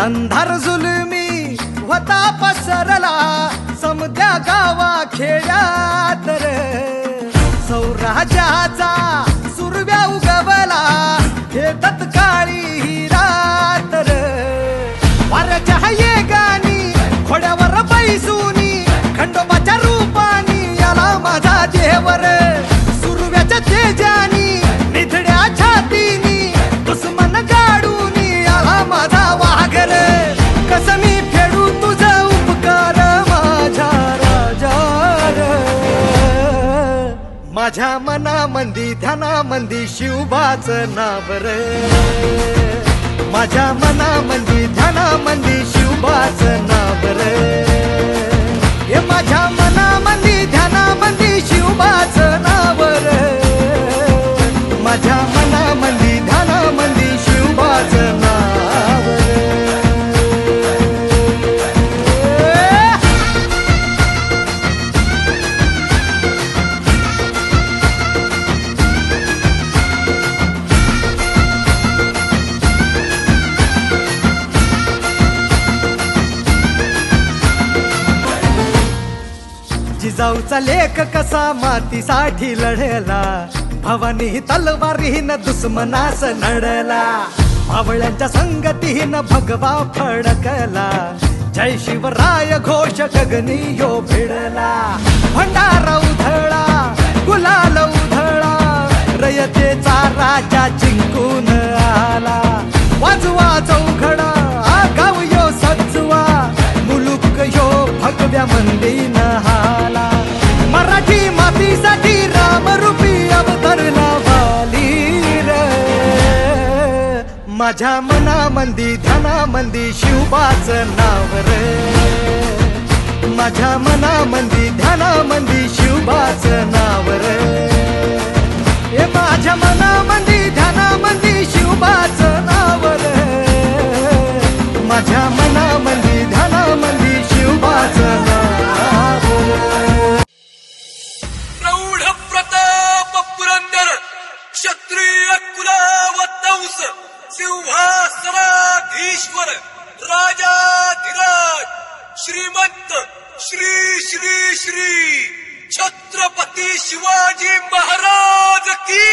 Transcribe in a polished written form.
अंधार जुलमी होता पसरला समद्या गावा खेड्यात रे, सौराजाचा सुरव्या उगवला खेतत काळी ही रात रे, वाऱ्याच्या येगानी खोड्यावर बैसूनी खंडोबाच्या रूपानी आला माझा देवर, सुरव्याच्या तेजानी निधड्या छातीनी दुश्मन गाडूनी आला माझा वाघर, कसं मी फेडू तुझा उपकार माझ्या राजार, माझ्या मनामंदी ध्यानामंदी शिवबाचं नाव रे, माझ्या मनामंदी ध्यानामंदी शिवबाचं नाव रे, हे माझ्या मनामंदी ध्यानामंदी शिवबाचं नाव रे, माझ्या मनामंदी ध्यानामंदी शिवबाचं नाव रे. जिजाऊचा लेख कसा मातीसाठी लढला, भवानी तलवारीनं दुश्मनास नडला, मावळ्यांच्या संगतीनं भगवा फडकला, जय शिवराय घोष गगनी यो भिडला, भंडारा उधळा गुलाल उधळा, रयतेचा राजा जिंकून आला, वाजवा चौघडा गाव यो सजवा, मुलुक यो भगव्या मंदीनं हाला, मराठी मातीसाठी रामरूपी अवतरला वाली रे, माझ्या मनामंदी ध्यानामंदी शिवबाचं नाव रे, माझ्या मनामंदी ध्यानामंदी शिवबाचं नाव रे, हे माझ्या मनामंदी ध्यानामंदी शिवबाचं नाव रे, माझ्या मनामंदी ध्यानामंदी शिवबाचं नाव रे. प्रौढ प्रताप पुरंदर क्षत्रिय कुलावतंस सिंहासनाधीश्वर राजाधिराज श्रीमंत श्री श्री श्री छत्रपती शिवाजी महाराज की